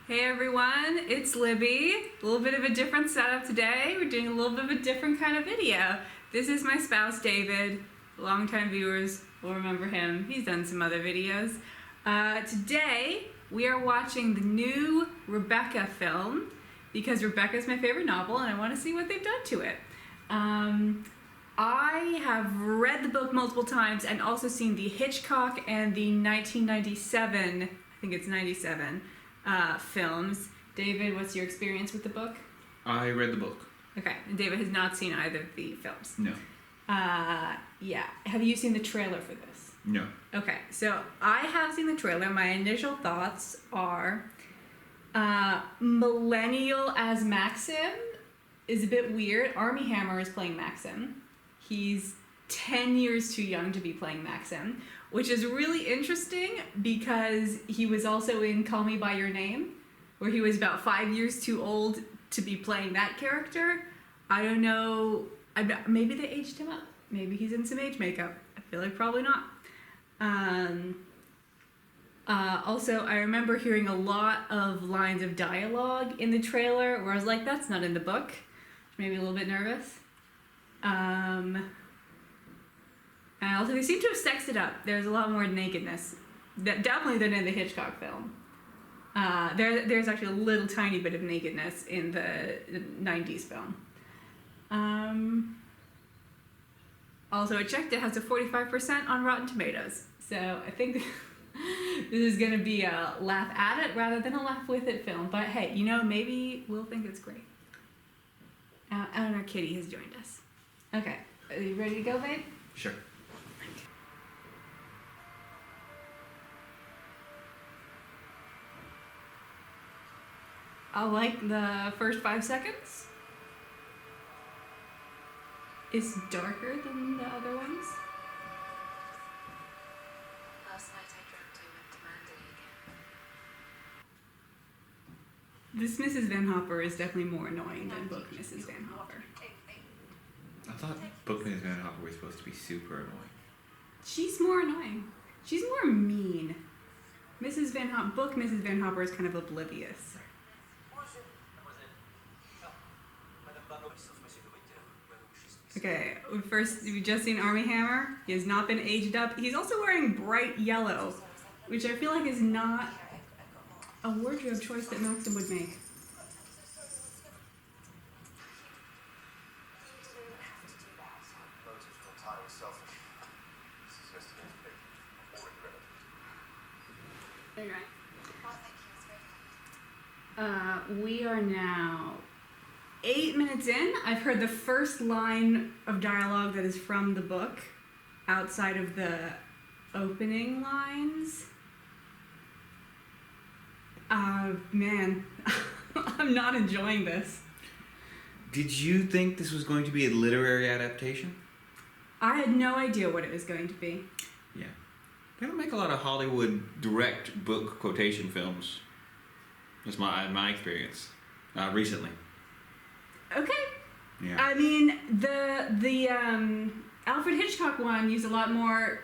Hey everyone, it's Libby. A little bit of a different setup today. We're doing a little bit of a different kind of video. This is my spouse, David. Longtime viewers will remember him. He's done some other videos. Today, we are watching the new Rebecca film because Rebecca's my favorite novel and I want to see what they've done to it. I have read the book multiple times and also seen the Hitchcock and the 1997, I think it's 97, films. David, what's your experience with the book? I read the book. Okay, and David has not seen either of the films. No. Yeah. Have you seen the trailer for this? No. Okay, so I have seen the trailer. My initial thoughts are millennial as Maxim is a bit weird. Armie Hammer is playing Maxim. He's 10 years too young to be playing Maxim, which is really interesting because he was also in Call Me By Your Name, where he was about 5 years too old to be playing that character. I don't know. Maybe they aged him up. Maybe he's in some age makeup. I feel like probably not. Also, I remember hearing a lot of lines of dialogue in the trailer where I was like, that's not in the book. Which made me a little bit nervous. And also, they seem to have sexed it up. There's a lot more nakedness. Definitely than in the Hitchcock film. There's actually a little tiny bit of nakedness in the 90s film. Also, I checked, it has a 45% on Rotten Tomatoes. So I think this is going to be a laugh at it rather than a laugh with it film. But hey, you know, maybe we'll think it's great. Eleanor Kitty has joined us. Okay, are you ready to go, babe? Sure. I like the first 5 seconds. It's darker than the other ones. Last night I dreamt I went to Mandy again. This Mrs. Van Hopper is definitely more annoying than book Mrs. Van Hopper. I thought book Mrs. Van Hopper was supposed to be super annoying. She's more annoying. She's more mean. Book Mrs. Van Hopper is kind of oblivious. Okay, we've just seen Armie Hammer. He has not been aged up. He's also wearing bright yellow, which I feel like is not a wardrobe choice that Maxim would make. We are now 8 minutes in. I've heard the first line of dialogue that is from the book outside of the opening lines. Man, I'm not enjoying this. Did you think this was going to be a literary adaptation? I had no idea what it was going to be. Yeah. They don't make a lot of Hollywood direct book quotation films. That's my experience. Recently. Okay. Yeah. I mean, the Alfred Hitchcock one used a lot more,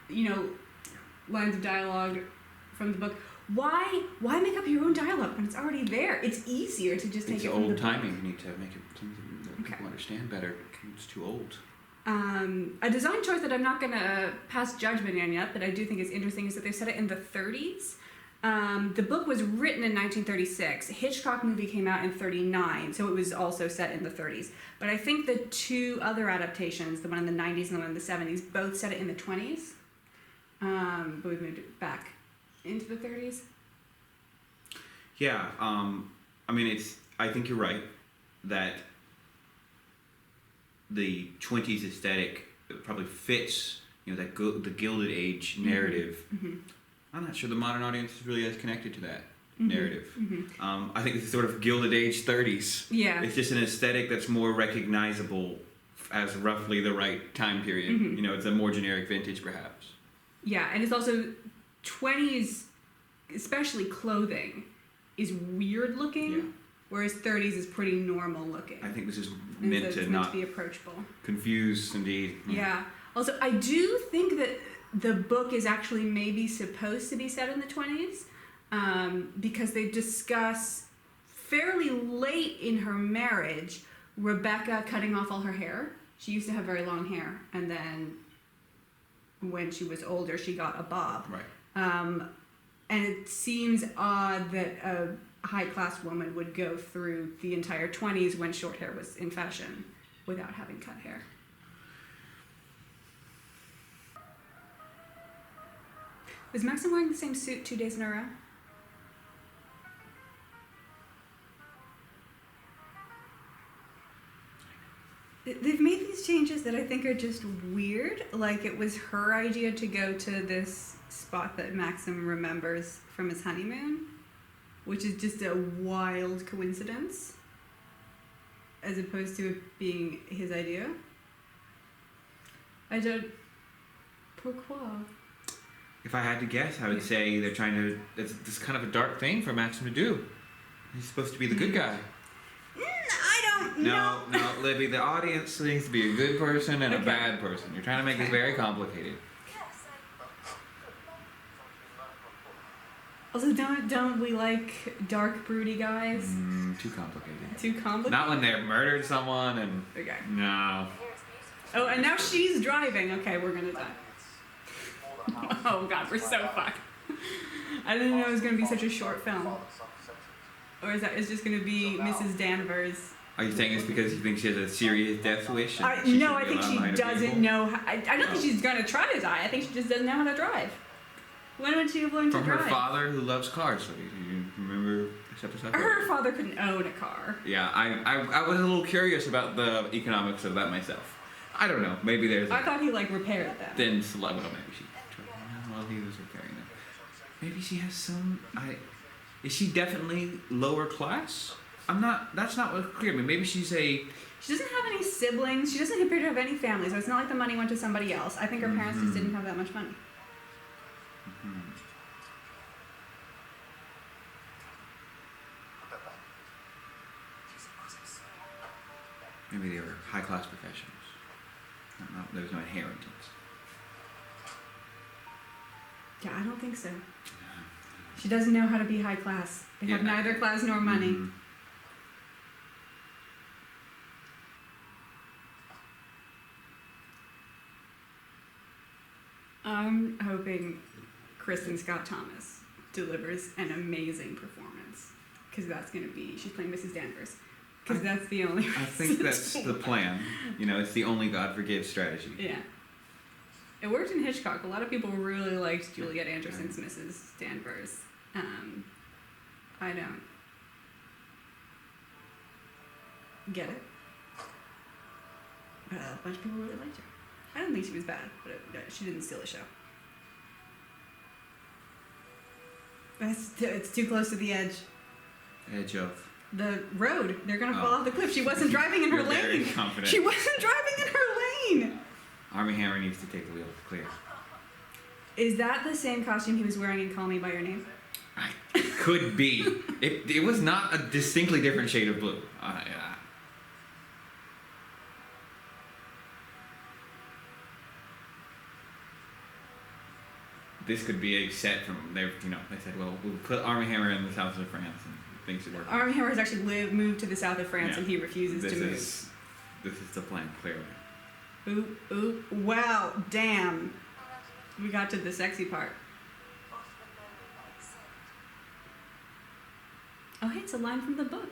lines of dialogue from the book. Why make up your own dialogue when it's already there? It's easier to just take it from the book. It's old timing. You need to make it something that people understand better. It's too old. A design choice that I'm not going to pass judgment on yet, but I do think is interesting, is that they set it in the 30s. The book was written in 1936. Hitchcock movie came out in 39, so it was also set in the 30s. But I think the two other adaptations, the one in the 90s and the one in the 70s, both set it in the 20s. But we've moved it back into the 30s. Yeah, I think you're right that the 20s aesthetic probably fits, the Gilded Age narrative. Mm-hmm. I'm not sure the modern audience is really as connected to that narrative. Mm-hmm. I think it's sort of Gilded Age 30s. Yeah. It's just an aesthetic that's more recognizable as roughly the right time period. Mm-hmm. It's a more generic vintage, perhaps. Yeah, and it's also 20s, especially clothing, is weird looking, Yeah. whereas 30s is pretty normal looking. I think this is And meant so to it's not be approachable. confuse, indeed. Yeah. Also, I do think that the book is actually maybe supposed to be set in the 20s. because they discuss fairly late in her marriage Rebecca cutting off all her hair. She used to have very long hair, and then when she was older, she got a bob. Right. And it seems odd that a high-class woman would go through the entire 20s when short hair was in fashion without having cut hair. Was Maxim wearing the same suit 2 days in a row? They've made these changes that I think are just weird. Like, it was her idea to go to this spot that Maxim remembers from his honeymoon, which is just a wild coincidence, as opposed to it being his idea. I don't... Pourquoi? If I had to guess, I would say they're trying to. It's kind of a dark thing for Maxim to do. He's supposed to be the good guy. I don't know. No, Libby. The audience thinks to be a good person and Okay. a bad person. You're trying to make this very complicated. Also, don't we like dark, broody guys? Too complicated. Too complicated? Not when they've murdered someone and. Okay. No. Oh, and now she's driving. Okay, we're gonna die. Oh god, we're so fucked. I didn't know it was gonna be such a short film. Or is it just gonna be Mrs. Danvers? Are you saying it's because you think she has a serious death wish? No, I think she doesn't know. I don't think she's gonna try to die. I think she just doesn't know how to drive. When would she have learned From to drive? her father who loves cars. So you remember this episode? Her father couldn't own a car. Yeah, I was a little curious about the economics of that myself. I don't know. Maybe there's. I thought he repaired them. Then well, maybe she. Well, he was repairing them. Maybe she has some. Is she definitely lower class? I'm not. That's not what's clear to me. Maybe she's a. She doesn't have any siblings. She doesn't appear to have any family, so it's not like the money went to somebody else. I think her parents just didn't have that much money. Maybe they were high class professionals. There was no inheritance. Yeah, I don't think so. She doesn't know how to be high class. They have neither class nor money. I'm hoping Kristen Scott Thomas delivers an amazing performance, because that's going to be, she's playing Mrs. Danvers, because that's the only I think that's the plan. It's the only God forgives strategy. Yeah. It worked in Hitchcock. A lot of people really liked Juliet Anderson's Mrs. Danvers. I don't get it. But a bunch of people really liked her. I don't think she was bad, but she didn't steal the show. It's too close to the edge. Edge of. The road. They're going to fall off the cliff. She wasn't driving in her You're lane. very confident. She wasn't driving in her lane. Armie Hammer needs to take the wheel. Clear. Is that the same costume he was wearing in Call Me By Your Name? It could be. It was not a distinctly different shade of blue. This could be a set from there. They said, well, we'll put Armie Hammer in the south of France and things should work. Armie Hammer has actually moved to the south of France, Yeah. and he refuses to move. This is the plan, clearly. Ooh, wow, damn. We got to the sexy part. Oh, hey, it's a line from the book.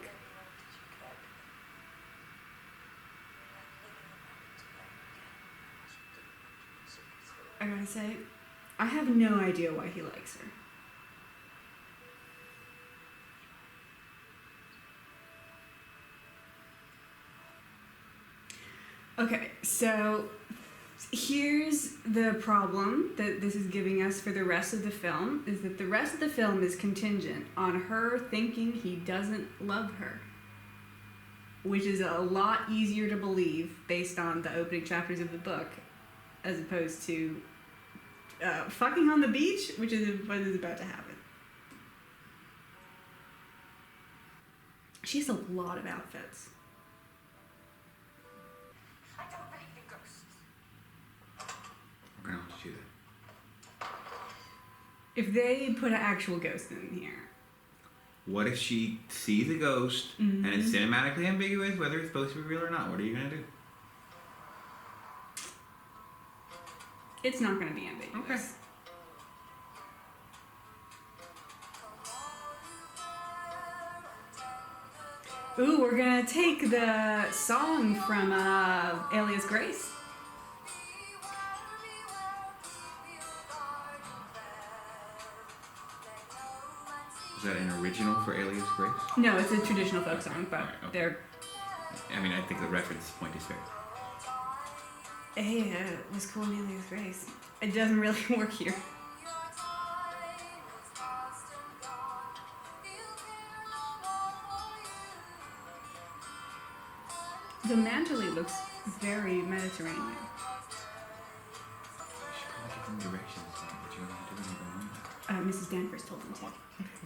I gotta say, I have no idea why he likes her. Okay, so here's the problem that this is giving us for the rest of the film, is that the rest of the film is contingent on her thinking he doesn't love her, which is a lot easier to believe based on the opening chapters of the book, as opposed to fucking on the beach, which is what is about to happen. She has a lot of outfits. I don't believe in ghosts. We're going to have to do that. If they put an actual ghost in here. What if she sees a ghost and it's cinematically ambiguous whether it's supposed to be real or not? What are you gonna do? It's not going to be ambiguous. Okay. Ooh, we're going to take the song from Alias Grace. Is that an original for Alias Grace? No, it's a traditional folk song, but Right, okay. they're... I mean, I think the reference point is fair. Hey, it was cool in Alias Grace. It doesn't really work here. The mantle looks very Mediterranean. You should probably give them directions on what you want to do when you go on. Mrs. Danvers told them to. Well,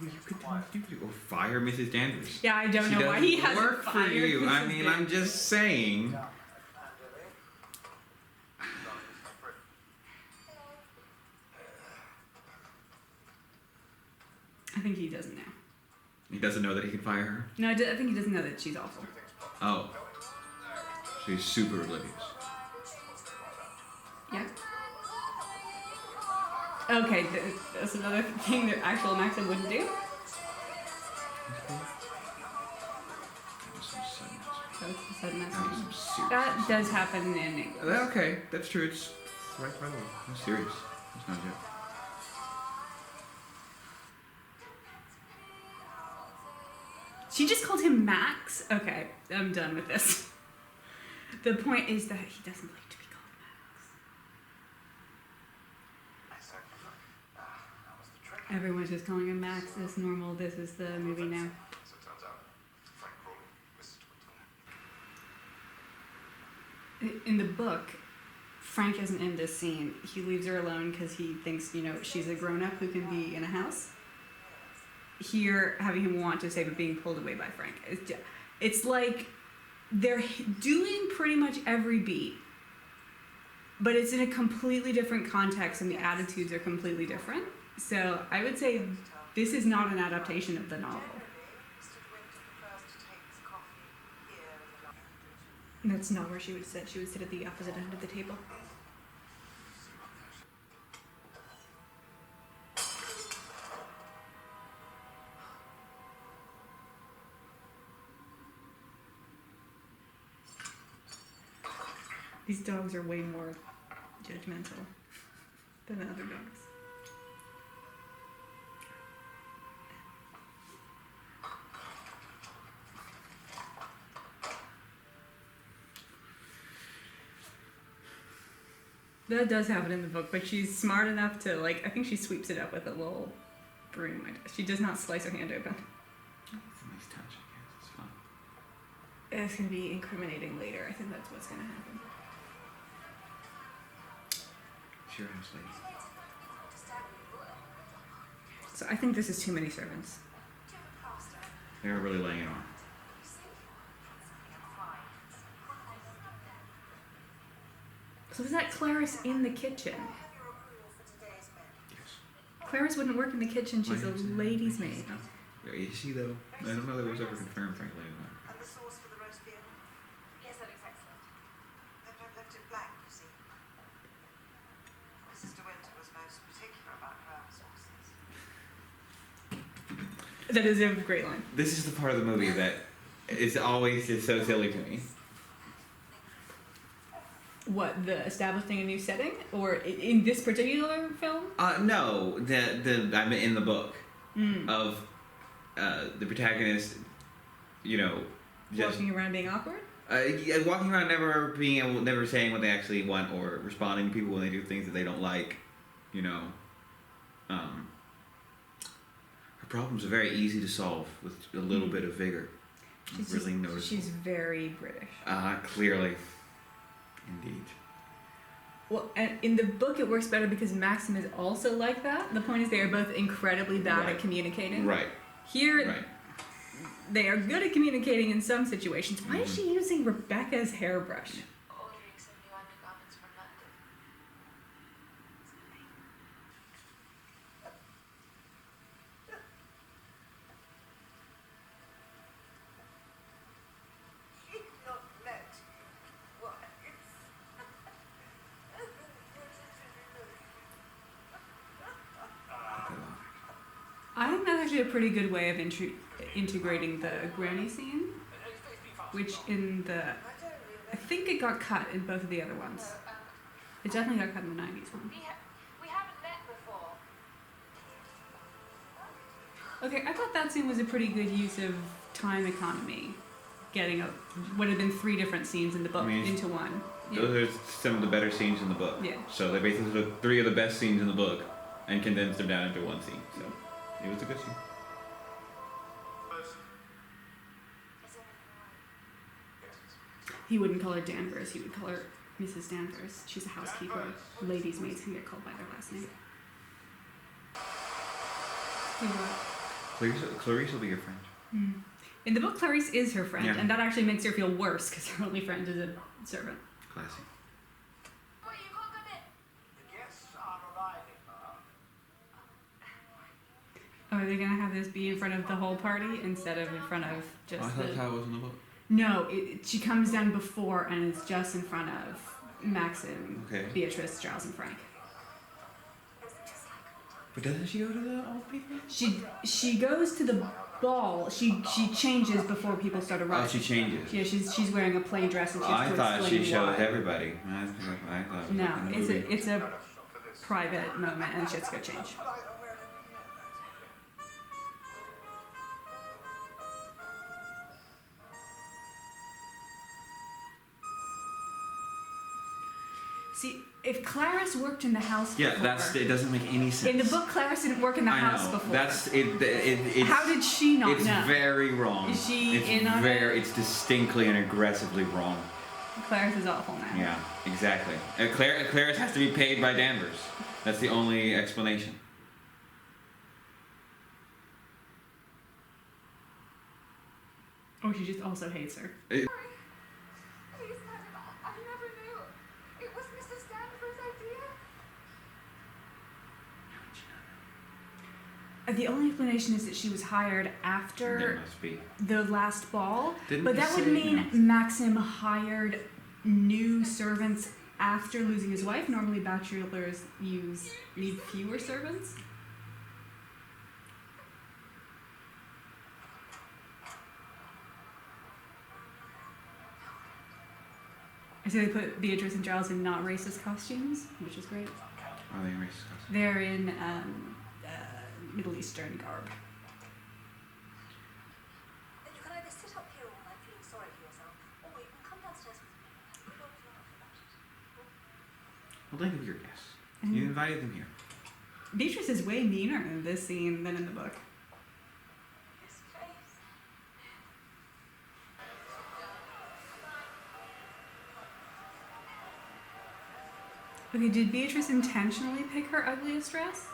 you could do or fire Mrs. Danvers. Yeah, I don't She know why he doesn't hasn't work for fired you. I Mrs. mean, I'm Danvers. just saying. I think he doesn't know. He doesn't know that he can fire her? No, I think he doesn't know that she's awful. Oh. She's super oblivious. Yeah. Okay, that's another thing that actual Maxim wouldn't do. That does happen in English. Okay, that's true. It's right by the way. I'm serious. It's not a joke. She just called him Max. Okay, I'm done with this. The point is that he doesn't like to be called Max. Everyone's just calling him Max. It's normal. This is the movie now. In the book, Frank isn't in this scene. He leaves her alone because he thinks, she's a grown-up who can be in a house. Here, having him want to say but being pulled away by Frank. It's like they're doing pretty much every beat, but it's in a completely different context and the attitudes are completely different. So I would say this is not an adaptation of the novel. That's not where she would sit. She would sit at the opposite end of the table. These dogs are way more judgmental than the other dogs. That does happen in the book, but she's smart enough to, I think she sweeps it up with a little broom. She does not slice her hand open. It's a nice touch, I guess. It's fun. It's going to be incriminating later. I think that's what's going to happen. Sure, honestly. So I think this is too many servants. They're really laying it on. So is that Clarice in the kitchen? Yes. Clarice wouldn't work in the kitchen. She's a lady's maid. Is she though? I don't know that it was ever confirmed, frankly. And the sauce for the roast beer? Yes, that is excellent. I've left it blank, you see. Mrs. De Winter was most particular about her sauces. That is a great line. This is the part of the movie that is always just so silly to me. What, the establishing a new setting? Or in this particular film? No, I'm in the book of the protagonist, just Walking around being awkward? walking around never saying what they actually want or responding to people when they do things that they don't like, Her problems are very easy to solve with a little bit of vigor. She's really noticeable. She's very British. Clearly. Indeed. Well, and in the book it works better because Maxim is also like that. The point is they are both incredibly bad at communicating. Right. Here, they are good at communicating in some situations. Why is she using Rebecca's hairbrush? Ordering some new undergarments from London. actually a pretty good way of integrating the granny scene, which I think it got cut in both of the other ones. It definitely got cut in the 90s one. We haven't met before. Okay, I thought that scene was a pretty good use of time economy, getting what had been 3 different scenes in the book into one. Yeah. Those are some of the better scenes in the book. Yeah. So they basically took 3 of the best scenes in the book and condensed them down into one scene. So it was a good scene. He wouldn't call her Danvers, he would call her Mrs. Danvers. She's a housekeeper. Ladies' maids can get called by their last name. Clarice will be your friend. Mm. In the book, Clarice is her friend, Yeah. and that actually makes her feel worse because her only friend is a servant. Classy. Wait, you can't come in. The guests are arriving. Oh, are they gonna have this be in front of the whole party instead of in front of just I thought that's how it was in the book. No, she comes down before and it's just in front of Maxim, Okay. Beatrice, Giles, and Frank. But doesn't she go to the old people? She goes to the ball. She changes before people start arriving. Oh, she changes. Yeah, she's wearing a plain dress and she has I to thought she explain showed why. everybody. I thought it was No, like in the movie. it's a private moment and she has to go change. See, if Clarice worked in the house before... Yeah, it doesn't make any sense. In the book, Clarice didn't work in the house I know. before. That's it. It's, How did she not it's know? very wrong. Is she it's in on it? It's distinctly and aggressively wrong. Clarice is awful now. Yeah, exactly. Clarice has to be paid by Danvers. That's the only explanation. Or she just also hates her. Please, madam, I never knew. It was Mrs. Danvers' idea. The only explanation is that she was hired There after must be. the last ball. Didn't But he that would say mean no? Maxim hired new servants after losing his wife. Normally bachelors need fewer servants. So they put Beatrice and Giles in not racist costumes, which is great. Oh, they erased us. They're in Middle Eastern garb. You can either sit up here all night feeling sorry for yourself, or you can come downstairs with me. We don't feel about it. Well, thank you for your guests. You invited them here. Beatrice is way meaner in this scene than in the book. His face. Okay, did Beatrice intentionally pick her ugliest dress?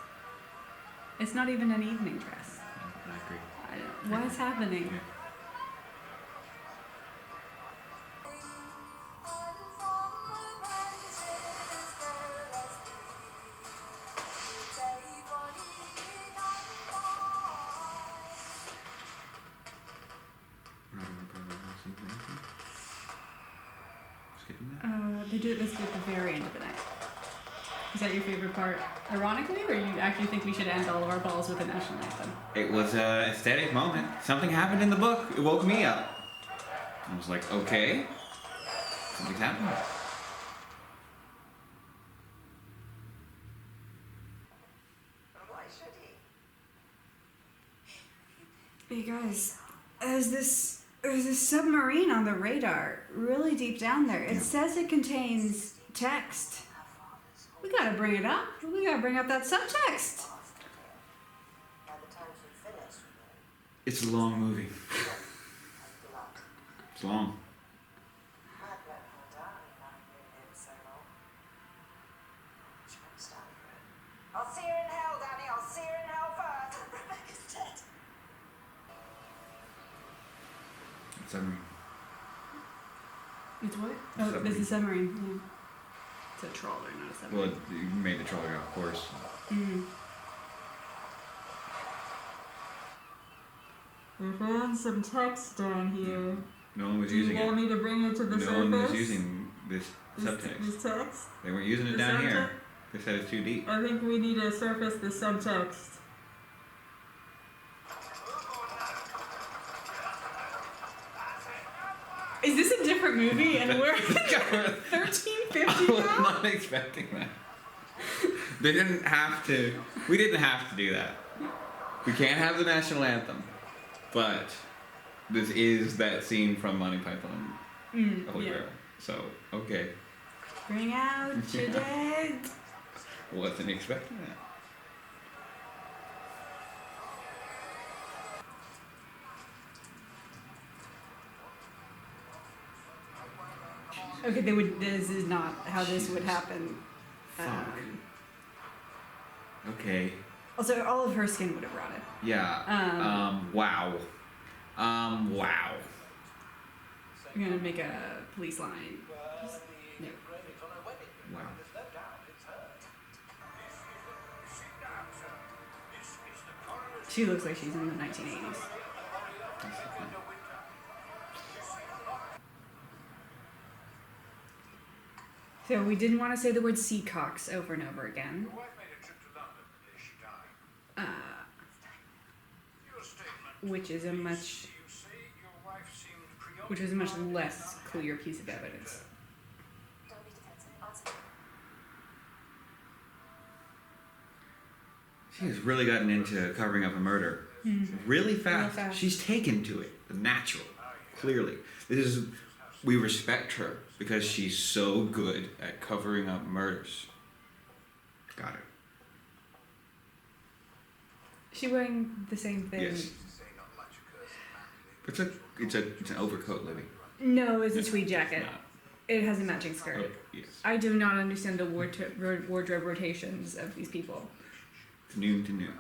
It's not even an evening dress. I agree. I don't, what is happening? Yeah. Skipping that? They do it at the very end of the night. Is that your favorite part, ironically, or you actually think we should end all of our balls with a national anthem? It was an aesthetic moment. Something happened in the book. It woke me up. I was like, okay, something's happening. Why should he? Hey guys, there's this submarine on the radar, really deep down there. It says it contains text. We gotta bring it up. We gotta bring up that subtext. By the time she finished, It's a long movie. It's long. I'd let her down if I knew him so long. She won't stand for it. I'll see her in hell, Danny. I'll see her in hell first. Rebecca's dead. Submarine. It's what? A Oh, this is submarine. Yeah. It's a trawler, not a Well, submarine. you made the trawler, of course. We found some text down here. No one was using it. me to bring it to the No one was using this subtext. This text? They weren't using it the down here. subtext? They said it's too deep. I think we need to surface the subtext. Is this a different movie and we're 1350 I was now? not expecting that. They didn't have to. We didn't have to do that. We can't have the national anthem, but this is that scene from Monty Python, Holy Yeah. Grail. So okay, Bring out your dead. wasn't expecting that. Okay, this is not how this would happen. Fuck. Okay. Also, all of her skin would have rotted. Yeah. Wow. Wow. I'm gonna make a police line. No. Wow. She looks like she's in the 1980s. So we didn't want to say the word seacocks over and over again. Your wife made a trip to London the day she died. Your statement. Which is a much You say your wife seemed preoccupied. which is a much less clear piece of evidence. Don't be defensive. Answer. She has really gotten into covering up a murder. Really fast. Real fast. She's taken to it. The natural. Clearly. We respect her because she's so good at covering up murders. Got it. She wearing the same thing? Yes. It's an overcoat, Libby. No, it's a tweed jacket. No. It has a matching skirt. Oh, yes. I do not understand the wardrobe rotations of these people. It's noon to noon.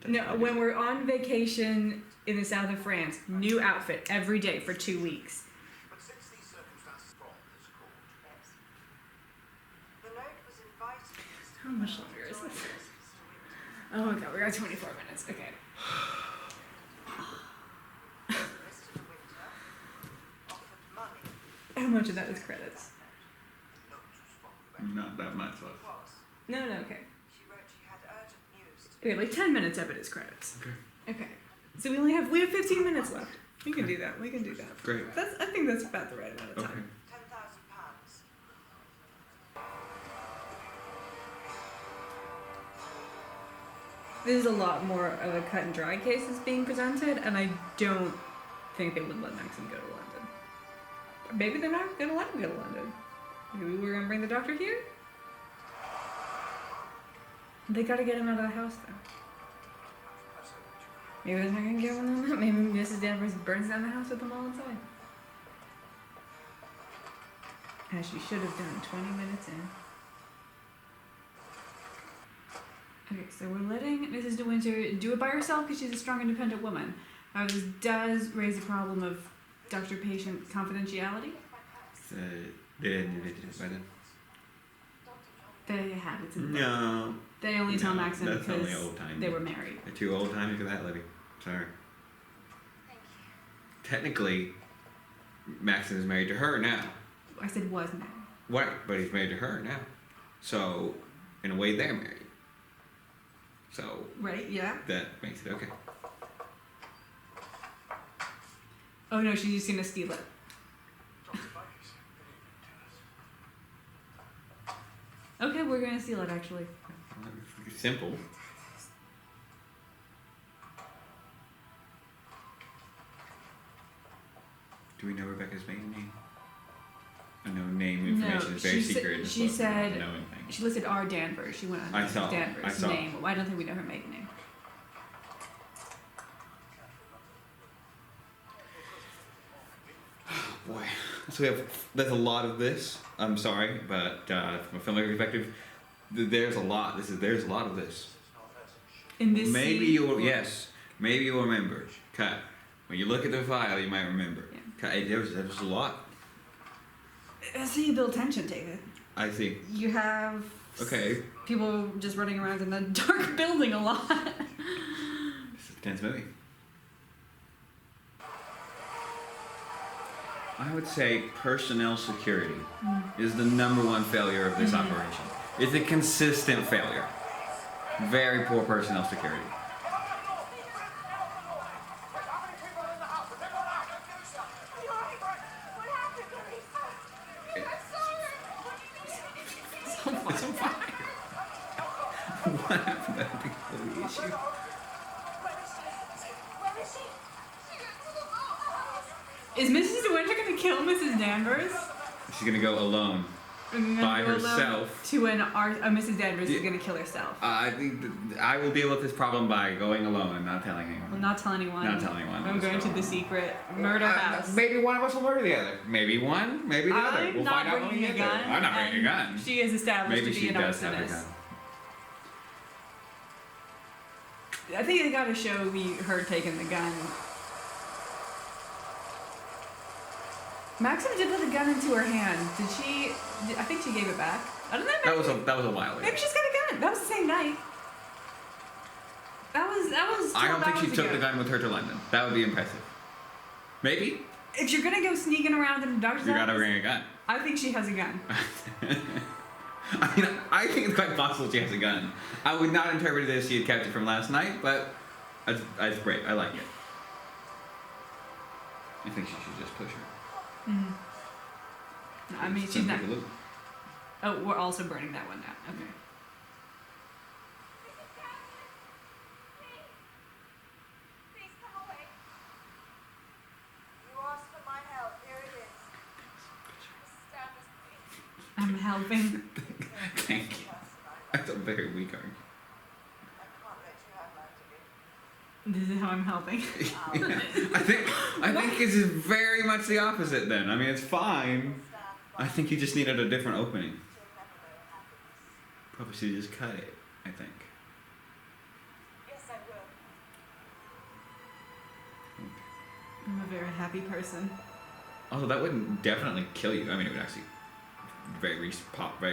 That's No, what it when is. we're on vacation in the south of France, new outfit every day for 2 weeks. But since these circumstances from this court, Yes. The note was inviting Mr. How much longer is this? Oh my god, we got 24 minutes. Okay. Mr. De Winter offered money. How much of that is credits? Not that much left. Was. No, okay. She wrote she had urgent news to Okay, like 10 minutes of it is credits. Okay. Okay. So we have 15 minutes left. We can do that. We can do that. Great. I think that's about the right amount of Okay. time. £10,000. This is a lot more of a cut and dry case that's being presented, and I don't think they would let Maxim go to London. Or maybe they're not gonna let him go to London. Maybe we're gonna bring the doctor here? They gotta get him out of the house though. Maybe they're not gonna get one of them. Maybe Mrs. Danvers burns down the house with them all inside. As she should have done 20 minutes in. Okay, so we're letting Mrs. De Winter do it by herself because she's a strong, independent woman. This does raise a problem of doctor-patient confidentiality. They didn't do it by then. They have it in the book. No. They only tell No, Maxim that's only because old-timey. they were married. They're too old timey for that, Libby. Sorry. Thank you. Technically, Maxim is married to her now. I said was married. What? But he's married to her now. So, in a way, they're married. So, Right? Yeah. that makes it okay. Oh no, she's just gonna steal it. Okay, we're gonna steal it actually. It's simple. Do we know Rebecca's maiden name? I know name information is very she secret. in this she book. said I don't know anything. she listed R. Danvers. She went on I saw. Danvers' I saw. name. I don't think we know her maiden name. Boy, so there's a lot of this. I'm sorry, but from a filmmaker perspective, there's a lot. There's a lot of this. In this Maybe scene, you'll maybe you'll remember. Cut. When you look at the file, you might remember. Yeah. Cut. There was a lot. That's how you build tension, David. I see. You have Okay. people just running around in a dark building a lot. This is a tense movie. I would say personnel security is the number one failure of this operation. It's a consistent failure. Very poor personnel security. happened. I think that's the issue. Where is she? Is Mrs. De Winter gonna kill Mrs. Danvers? She's gonna go alone. And then By go alone herself. To Mrs. Danvers is gonna kill herself. I think I will deal with this problem by going alone and not telling anyone. Will not tell anyone. Not tell anyone. I'm going to the secret murder house. Maybe one of us will murder the other. Maybe one, maybe the other. I'm We'll not find out when we bringing a get there. gun. I'm not bringing a and gun. She is established Maybe to she be an does have a arsonist. gun. I think they gotta show me her taking the gun. Maxim did put the gun into her hand. I think she gave it back. I don't know. That was a while ago. Maybe she's got a gun. That was the same night. That was. I don't 12 think she hours took ago. the gun with her to London. That would be impressive. Maybe If you're gonna go sneaking around in the doctor's you gotta office, bring a gun. I think she has a gun. I mean, I think it's quite possible she has a gun. I would not interpret it as she had kept it from last night, but it's great. I like it. I think she should just push her. I mean, Just she's not. take a look. Oh, we're also burning that one down. Okay. Please come away. You asked for my help. Here it is. Mrs. Danvers, please. I'm helping. Thank you. That's a very weak argument. I can't let you have that again. This is how I'm helping. I think this is very much the opposite then. I mean, it's fine. I think you just needed a different opening. Probably should just cut it, I think. Yes, I will. I'm a very happy person. Although that wouldn't definitely kill you. I mean, it would actually very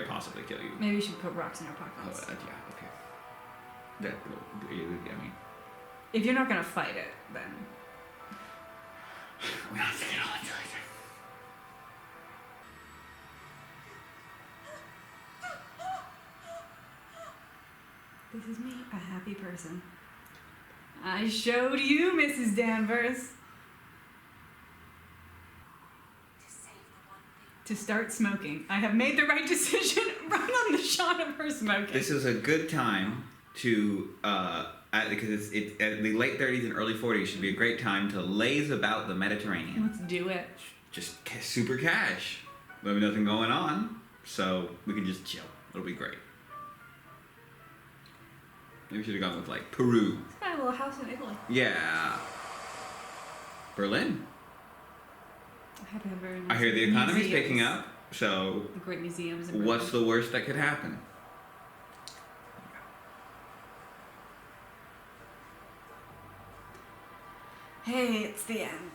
possibly kill you. Maybe you should put rocks in our Oh, pockets. yeah, okay. That will, I mean, If you're not gonna fight it, then we have to get on to it. this is me, a happy person. I showed you, Mrs. Danvers, To save the one thing. to start smoking. I have made the right decision right on the shot of her smoking. This is a good time to, because it's at the late 30s and early 40s should be a great time to laze about the Mediterranean. Let's do it. Just super cash. There'll be nothing going on, so we can just chill. It'll be great. Maybe we should have gone with like Peru. It's got a little house in Italy. Yeah. Berlin. I had to have very nice I hear the economy's museums. picking up, so The great museums. In what's Berlin. the worst that could happen? Hey, it's the end.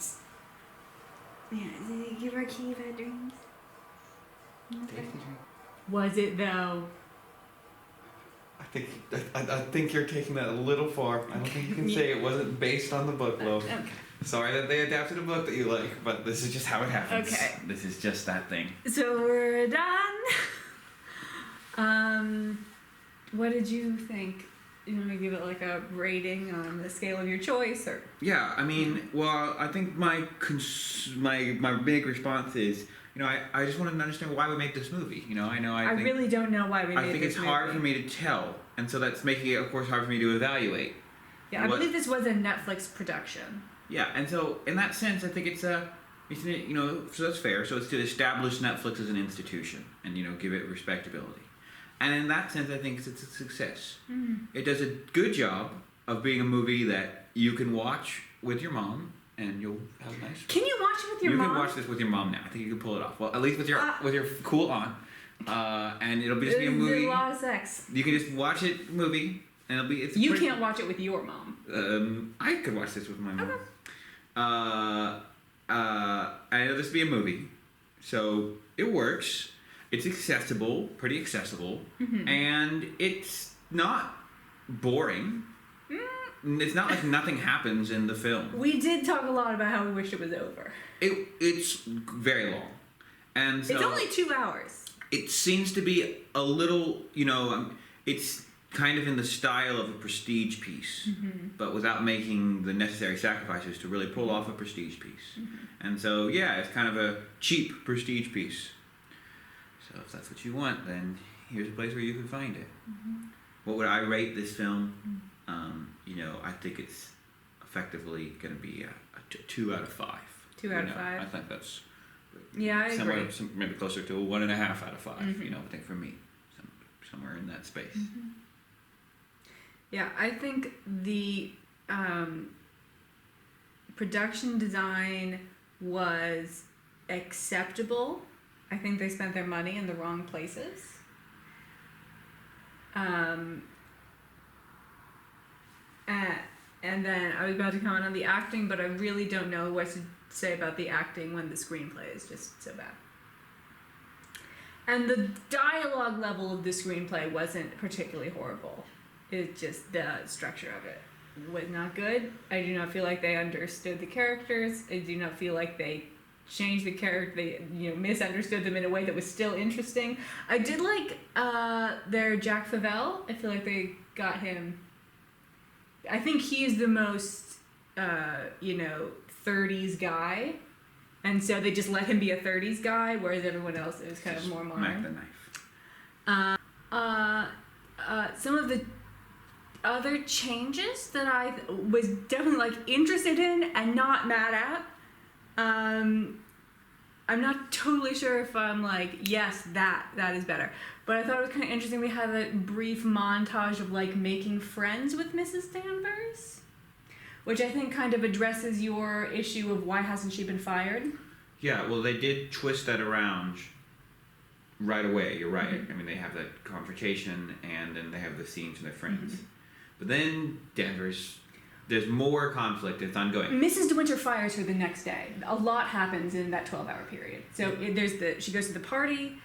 Yeah, did you give our key bad dreams? Was it though? I think you're taking that a little far. I don't think you can say it wasn't based on the book, Lo. Okay. Sorry that they adapted a book that you like, but this is just how it happens. Okay. This is just that thing. So we're done. What did you think? You want to give it like a rating on the scale of your choice, or? Yeah, I mean, well, I think my big response is, you know, I just wanted to understand why we made this movie. You know, I think, really don't know why we made I think this it's hard movie. for me to tell, and so that's making it, of course, hard for me to evaluate. Yeah, I what- believe this was a Netflix production. Yeah, and so in that sense, I think it's you know, so that's fair. So it's to establish Netflix as an institution and, you know, give it respectability. And in that sense, I think it's a success. It does a good job of being a movie that you can watch with your mom and you'll have a nice. Can you watch it with your You mom? can watch this with your mom now. I think you can pull it off. Well, at least with your cool aunt. And it'll just be a There's movie. a lot of sex. You can just watch it movie and it'll be. It's You pretty- can't watch it with your mom. I could watch this with my mom. Okay. And it'll just be a movie, so it works. It's accessible, pretty accessible, and it's not boring. It's not like nothing happens in the film. We did talk a lot about how we wish it was over. It's very long, and so It's only 2 hours. it seems to be a little, you know, it's kind of in the style of a prestige piece, but without making the necessary sacrifices to really pull off a prestige piece. And so, yeah, it's kind of a cheap prestige piece. So if that's what you want, then here's a place where you can find it. what would I rate this film? I think it's effectively going to be a 2 out of 5. 2 out of 5. I think that's Yeah, I agree. Maybe closer to a 1.5 out of 5. I think for me, somewhere in that space. Yeah, I think the production design was acceptable. I think they spent their money in the wrong places. And then I was about to comment on the acting, but I really don't know what to say about the acting when the screenplay is just so bad. And the dialogue level of the screenplay wasn't particularly horrible. It's just the structure of it was not good. I do not feel like they understood the characters. I do not feel like they changed the character. They misunderstood them in a way that was still interesting. I did like their Jack Favell. I feel like they got him. I think he's the most 30s guy, and so they just let him be a 30s guy, whereas everyone else is kind of more modern. Smack the knife. Some of the other changes that I was definitely interested in and not mad at. I'm not totally sure if I'm yes, that is better. But I thought it was kind of interesting. We had a brief montage of making friends with Mrs. Danvers, which I think kind of addresses your issue of why hasn't she been fired. Yeah, well, they did twist that around right away. You're right. I mean, they have that confrontation, and then they have the scenes with their friends. But then Danvers, there's more conflict. It's ongoing. Mrs. De Winter fires her the next day. A lot happens in that 12-hour period. So she goes to the party.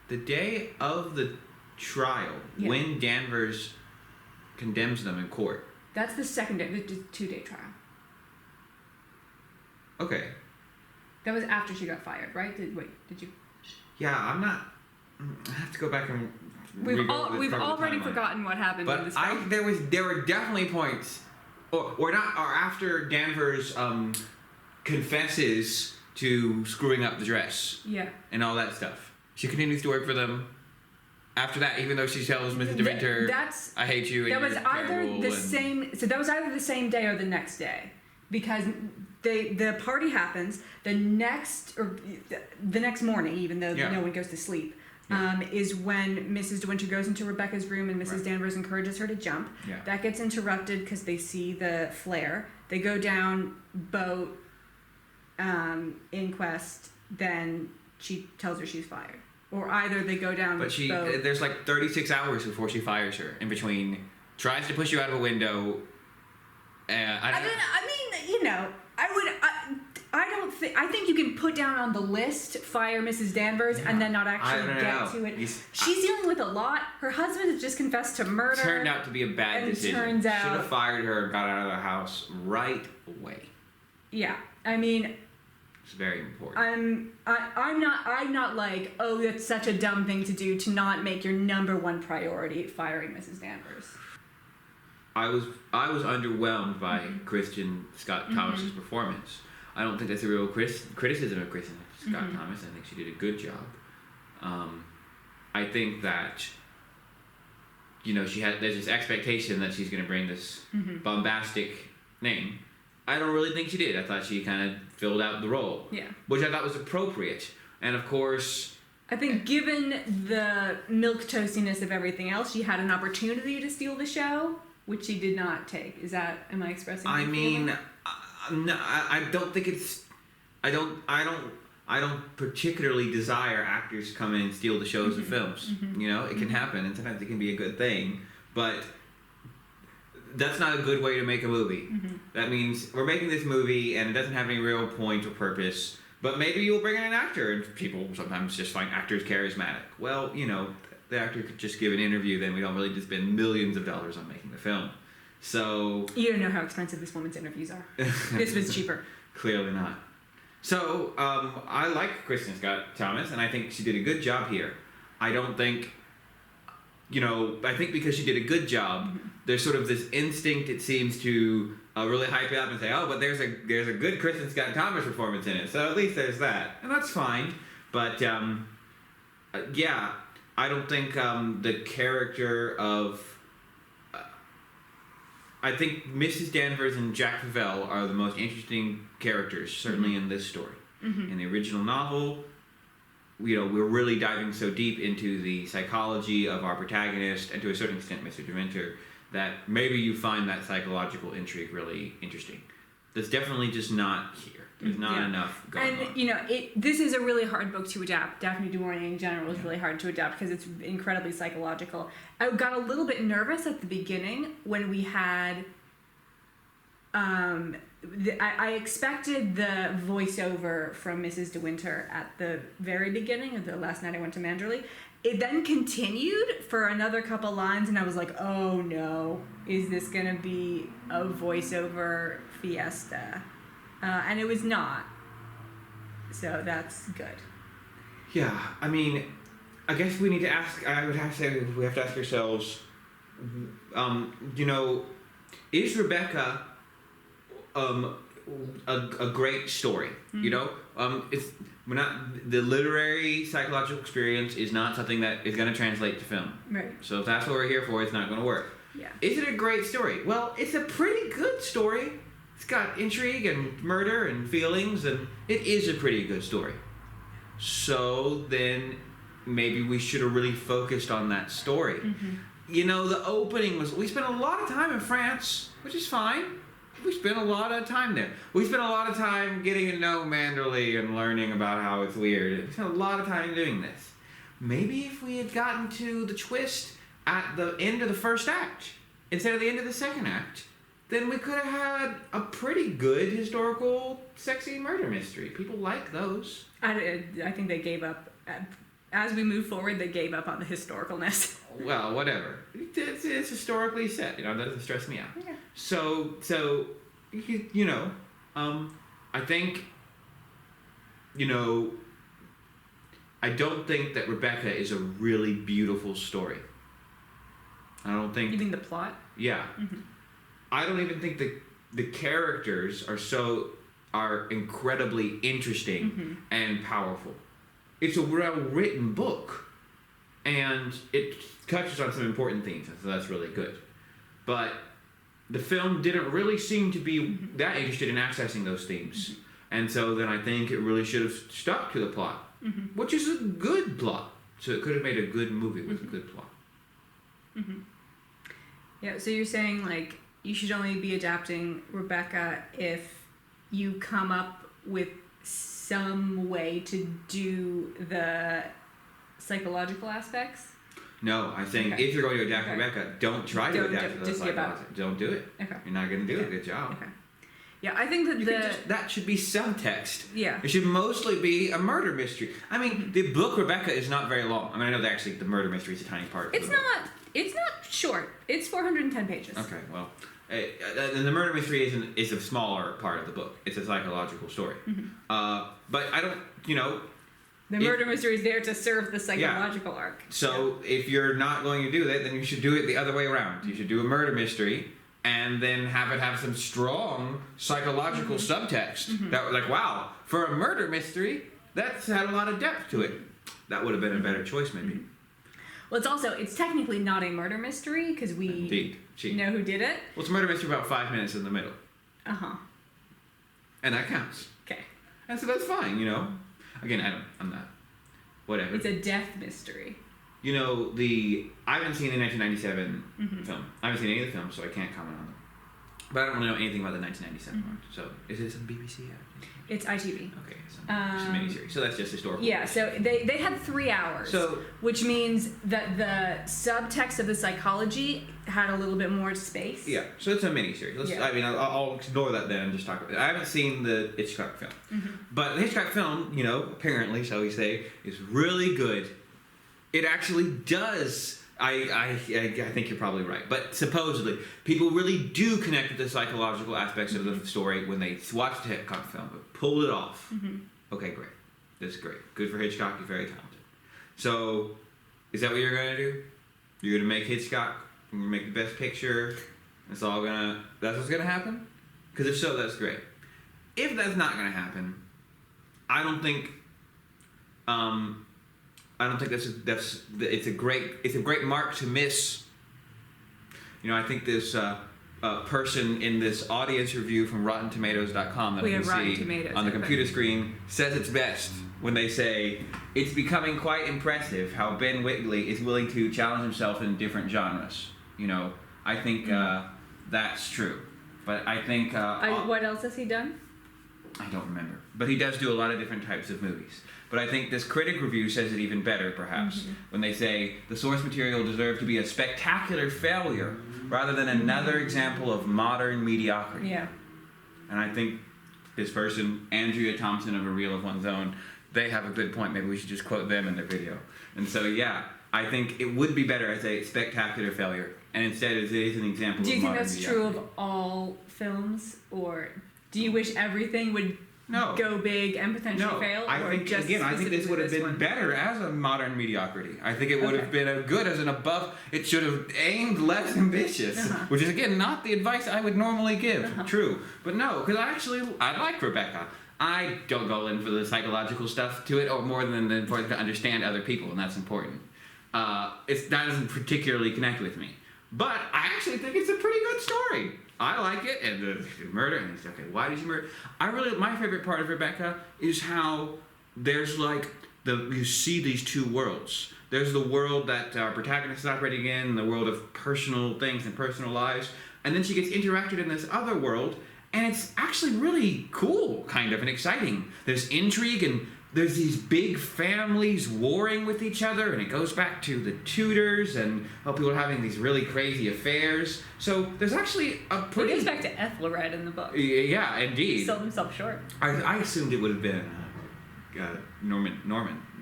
The day of the trial, when Danvers condemns them in court. That's the second day, the 2-day trial. Okay. That was after she got fired, right? Did you? Yeah, I'm not. I have to go back and. We've already forgotten what happened. But in this there were definitely points, or after Danvers confesses to screwing up the dress. Yeah. And all that stuff. She continues to work for them. After that, even though she tells Mrs. De Winter, "I hate you," and that was you're either terrible, the same. So that was either the same day or the next day, because the party happens the next morning, even though no one goes to sleep. Is when Mrs. De Winter goes into Rebecca's room and Mrs. Danvers encourages her to jump. Yeah. That gets interrupted because they see the flare. They go down boat, inquest. Then she tells her she's fired, or either they go down. But boat. There's 36 hours before she fires her. In between, tries to push you out of a window. I think you can put down on the list, fire Mrs. Danvers, and then not actually get to it. She's dealing with a lot. Her husband has just confessed to murder. Turned out to be a bad decision. Turns out, should have fired her and got out of the house right away. Yeah, I mean, it's very important. I'm not like, oh, that's such a dumb thing to do to not make your number one priority firing Mrs. Danvers. I was underwhelmed by Kristen Scott Thomas's performance. I don't think that's a real criticism of Kristen Scott Thomas. I think she did a good job. I think that there's this expectation that she's going to bring this bombastic name. I don't really think she did. I thought she kind of filled out the role, which I thought was appropriate. And of course, I think given the milquetoastiness of everything else, she had an opportunity to steal the show, which she did not take. Am I expressing? I mean, no, I don't think it's. I don't particularly desire actors to come in and steal the shows and films. It can happen, and sometimes it can be a good thing, but that's not a good way to make a movie. That means we're making this movie, and it doesn't have any real point or purpose. But maybe you'll bring in an actor, and people sometimes just find actors charismatic. Well, the actor could just give an interview, then we don't really just spend millions of dollars on making the film. So you don't know how expensive this woman's interviews are. This was cheaper. Clearly not. So I like Kristen Scott Thomas, and I think she did a good job here. I don't think, I think because she did a good job, there's sort of this instinct, it seems, to really hype it up and say, oh, but there's a good Kristen Scott Thomas performance in it, so at least there's that, and that's fine. But I don't think the character of... I think Mrs. Danvers and Jack Favell are the most interesting characters, certainly in this story. Mm-hmm. In the original novel, we're really diving so deep into the psychology of our protagonist, and to a certain extent Mr. Dementor, that maybe you find that psychological intrigue really interesting. That's definitely just not here. There's not enough going on. This is a really hard book to adapt. Daphne du Maurier in general is really hard to adapt because it's incredibly psychological. I got a little bit nervous at the beginning when we had... I expected the voiceover from Mrs. De Winter at the very beginning of the last night I went to Manderley. It then continued for another couple lines, and I was like, oh no, is this going to be a voiceover fiesta? And it was not. So that's good. Yeah, I mean, I guess we need to ask, I would have to say, we have to ask ourselves, is Rebecca a great story? Mm-hmm. We're not, the literary psychological experience is not something that is going to translate to film. Right. So if that's what we're here for, it's not going to work. Yeah. Is it a great story? Well, it's a pretty good story. It's got intrigue and murder and feelings, and it is a pretty good story. So then maybe we should have really focused on that story. Mm-hmm. The opening was, we spent a lot of time in France, which is fine. We spent a lot of time there. We spent a lot of time getting to know Manderley and learning about how it's weird. We spent a lot of time doing this. Maybe if we had gotten to the twist at the end of the first act instead of the end of the second act, then we could have had a pretty good historical, sexy murder mystery. People like those. I think they gave up. As we move forward, they gave up on the historicalness. Well, whatever. It's historically set. It doesn't stress me out. Yeah. So I think, I don't think that Rebecca is a really beautiful story. I don't think... You mean the plot? Yeah. Mm-hmm. I don't even think the characters are incredibly interesting mm-hmm. and powerful. It's a well-written book, and it touches on some important themes, so that's really good. But the film didn't really seem to be mm-hmm. that interested in accessing those themes. Mm-hmm. And so then I think it really should have stuck to the plot, mm-hmm. which is a good plot. So it could have made a good movie with mm-hmm. a good plot. Mm-hmm. Yeah, so you're saying, you should only be adapting Rebecca if you come up with some way to do the psychological aspects? No, I think if you're going to adapt Rebecca, don't try to adapt the psychological. Don't do it. Okay. You're not going to do a good job. Okay. Yeah, I think that that should be subtext. Yeah. It should mostly be a murder mystery. I mean, mm-hmm. the book Rebecca is not very long. I mean, I know that actually the murder mystery is a tiny part. It's not short. It's 410 pages. Okay, well, the murder mystery is a smaller part of the book. It's a psychological story. Mm-hmm. But I don't, The murder mystery is there to serve the psychological arc. So if you're not going to do that, then you should do it the other way around. You should do a murder mystery and then have some strong psychological mm-hmm. subtext. Mm-hmm. That wow, for a murder mystery, that's had a lot of depth to it. That would have been a better choice, maybe. Mm-hmm. Well, it's technically not a murder mystery because we know who did it. Well, it's a murder mystery about 5 minutes in the middle. Uh-huh. And that counts. Okay. And so that's fine, Again, I'm not. Whatever. It's a death mystery. I haven't seen the 1997 mm-hmm. film. I haven't seen any of the films, so I can't comment on them. But I don't really know anything about the 1997 mm-hmm. one. So, is it some BBC? It's ITV. Okay, so it's a miniseries. So that's just historical. Yeah, so they had 3 hours. So, which means that the subtext of the psychology had a little bit more space. Yeah, so it's a miniseries. I mean, I'll ignore that then and just talk about it. I haven't seen the Hitchcock film. Mm-hmm. But the Hitchcock film, apparently, shall we say, is really good. It actually does... I think you're probably right. But supposedly, people really do connect with the psychological aspects mm-hmm. of the story when they watch the Hitchcock film, but pull it off. Mm-hmm. Okay, great. That's great. Good for Hitchcock. You're very talented. So, is that what you're going to do? You're going to make Hitchcock, you're going to make the best picture, that's what's going to happen? Because if so, that's great. If that's not going to happen, I don't think, I don't think it's a great mark to miss. You know, I think this person in this audience review from RottenTomatoes.com that We I have can Rotten see Tomatoes on the open. computer screen says it's best when they say it's becoming quite impressive how Ben Wheatley is willing to challenge himself in different genres. You know, I think that's true, but I think what else has he done? I don't remember, but he does do a lot of different types of movies. But I think this critic review says it even better, perhaps, when they say the source material deserved to be a spectacular failure rather than another example of modern mediocrity. Yeah. And I think this person, Andrea Thompson of A Reel of One's Own, they have a good point. Maybe we should just quote them in their video. And so, yeah, I think it would be better as a spectacular failure, and instead it is an example Do you of think modern that's mediocrity. true of all films, or do you wish everything would No. go big and potentially fail? I or think just again. I think this would have specifically been this one? better as a modern mediocrity. I think it would have Okay. been a good as an above. It should have aimed less ambitious, which is again not the advice I would normally give. True, but no, because I like Rebecca. I don't go in for the psychological stuff to it, or more than the important to understand other people, and that's important. That doesn't particularly connect with me, but I actually think it's a pretty good story. I like it, and the murder, and it's okay. Why did you murder? My favorite part of Rebecca is how there's like you see these two worlds. There's the world that our protagonist is operating in, the world of personal things and personal lives, and then she gets interacted in this other world, and it's actually really cool, kind of, and exciting. There's intrigue, and there's these big families warring with each other, and it goes back to the Tudors and how people are having these really crazy affairs. So there's actually a It pretty... goes back to Ethelred in the book. Yeah, indeed. Sold himself short. I assumed it would have been Norman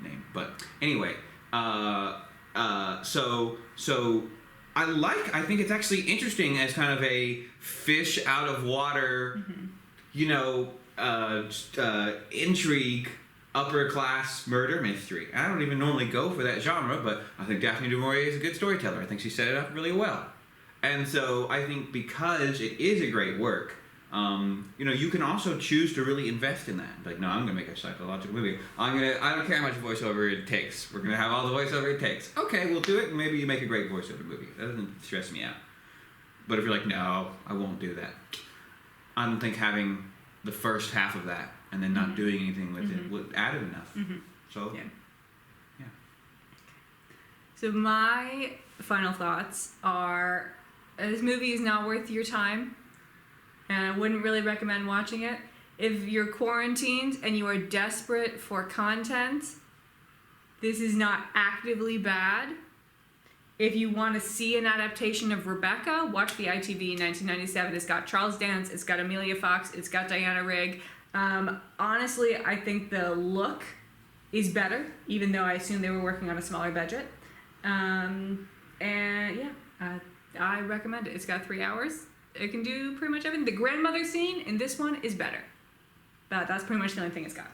name, but anyway. So I think it's actually interesting as kind of a fish out of water, you know, intrigue, upper class murder mystery. I don't even normally go for that genre, but I think Daphne du Maurier is a good storyteller. I think she set it up really well. And so I think because it is a great work, you know, you can also choose to really invest in that. Like, no, I'm gonna make a psychological movie. I don't care how much voiceover it takes. We're gonna have all the voiceover it takes. Okay, we'll do it, and maybe you make a great voiceover movie. That doesn't stress me out. But if you're like, no, I won't do that. I don't think having the first half of that and then not doing anything with it would add enough. So, yeah. So my final thoughts are, this movie is not worth your time, and I wouldn't really recommend watching it. If you're quarantined and you are desperate for content, this is not actively bad. If you want to see an adaptation of Rebecca, watch the ITV 1997. It's got Charles Dance, it's got Amelia Fox, it's got Diana Rigg. Honestly, I think the look is better, even though I assume they were working on a smaller budget. And yeah, I recommend it. It's got 3 hours. It can do pretty much everything. The grandmother scene in this one is better. But that's pretty much the only thing it's got.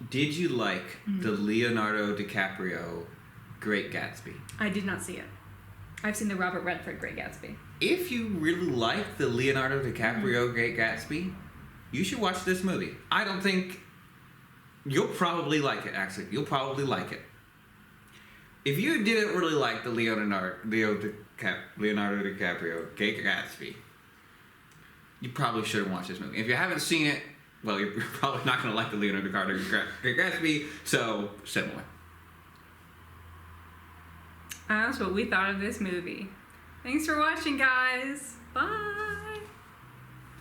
Did you like the Leonardo DiCaprio Great Gatsby? I did not see it. I've seen the Robert Redford Great Gatsby. If you really like the Leonardo DiCaprio Great Gatsby, you should watch this movie. I don't think... You'll probably like it, actually. You'll probably like it. If you didn't really like the Leonardo DiCaprio Great Gatsby, you probably shouldn't watch this movie. If you haven't seen it, well, you're probably not going to like the Leonardo DiCaprio Great Gatsby, so similar. That's what we thought of this movie. Thanks for watching, guys. Bye.